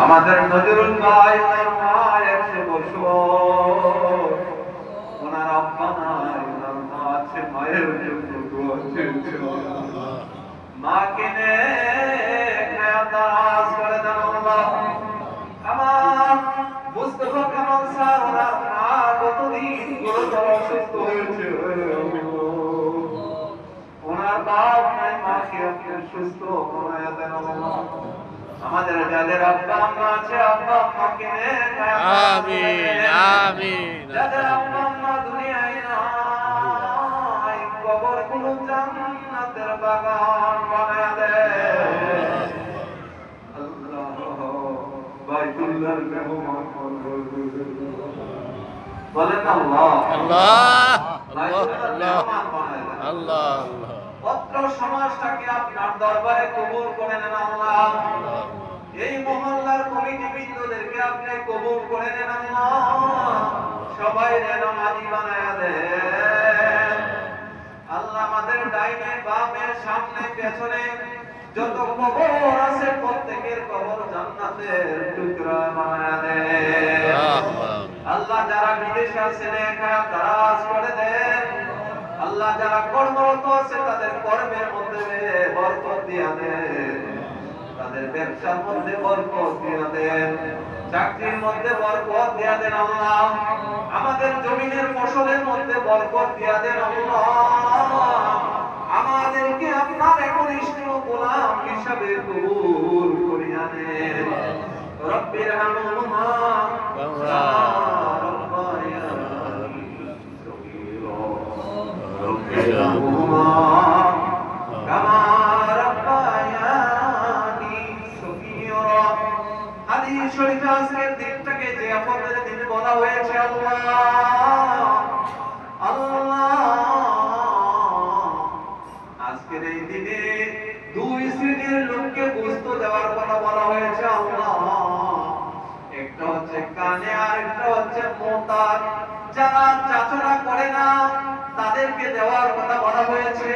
আমাদের নজরুল ভাই ওনার 100 বছর, ওনার আব্বা নাই, ওনার মা আছে, মায়ের জন্য দোয়া চেয়েছে। মাকে নেয়াজ করে দেন আল্লাহ। আমার মুস্তাফা কামাল স্যার ওনার মা কতদিন গুরুতর অসুস্থ হয়েছে, ওনার বাপ নাই, মাকে আপনি সুস্থ বানায়া দেন আল্লাহ। আমাদের যাদের আব্বা আম্মা আছে, আব্বা আম্মাকে আমিন আমিন। যাদের আব্বা আম্মা দুনিয়ায় নাই, কবরগুলো জান্নাতের বাগান বানায়া দেন আল্লাহ। বাইতুল্লাহর মেহমান বলেন আল্লাহ আল্লাহ বাইতুল্লাহর মেহমান বানায়া দেন আল্লাহ। পত্র সমাজটাকে আপনার দরবারে কবুল করে নেন আল্লাহ। এই মহল্লার কমিটি বৃন্দদেরকে আপনি কবুল করে নেন আল্লাহ। সবাই যেন নামাজি বানায়া দেন আল্লাহ। আমাদের ডাইনে বামে সামনে পেছনে যত কবর আছে, প্রত্যেকের কবর জান্নাতের টুকরা বানায়া দেন আল্লাহ। যারা বিদেশে আছে নেক দারাজ করে দেন আল্লাহ। যারা কর্মরত আছে তাদের কর্মের মধ্যে বরকত দিয়া দেন, তাদের ব্যবসার মধ্যে বরকত দিয়া দেন, চাকরির মধ্যে বরকত দিয়া দেন আল্লাহ। আমাদের জমিনের ফসলের মধ্যে বরকত দিয়া দেন আল্লাহ। আমাদেরকে আপনার একনিষ্ঠ গোলাম হিসাবে কবুল করিয়া নেন। রব্বির হামহুমা কামা রাব্বায়ানি সগীরা, রব্বির হামহুমা কামা রাব্বায়ানি সগীরা। হাদিস শরীফে আজকের দিনটাকে যে আপনাদের দিন বলা হয়েছে আল্লাহ আল্লাহ, আজকের এই দিনে দুই শ্রেণীর লোককে গোশত দেওয়ার কথা বলা হয়েছে আল্লাহ। একটা হচ্ছে কানে আর একটা হচ্ছে মোতার। যারা চাচরা করে না তাদেরকে দেওয়ার কথা বলা হয়েছে,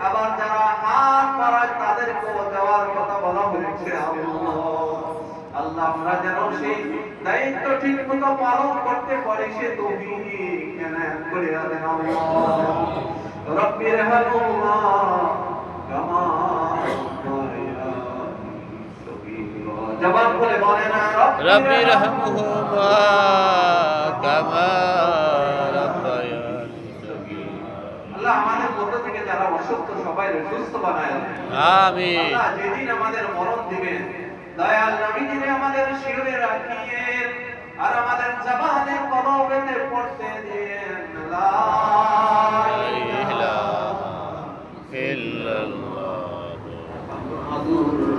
আবার যারা হাত বাড়ায় তাদেরকেও দেওয়ার কথা বলা হয়েছে আল্লাহ। আল্লাহ আমরা যেন সেই দায়িত্ব ঠিক মতো পালন করতে পারি, সে তৌফিক এনায়েত করে দেন আল্লাহ। রব্বির হামহুমা কামা রাব্বায়ানি সগীরা। জবান খুলে বলেন রব্বির হামহুমা কামা রাব্বায়ানি সগীরা। আল্লাহ আমাদের মধ্য থেকে যারা অসুস্থ সবাই সুস্থ বানায় দেন আমিন। আল্লাহ যেদিন আমাদের মরণ দিবেন দয়াল নবীজিরে আমাদের শিরে রাখিয়েন আর আমাদের জবানে কলবেতে পড়তে দিয়েন লা ইলাহা ইল্লাল্লাহ মুহাম্মাদুর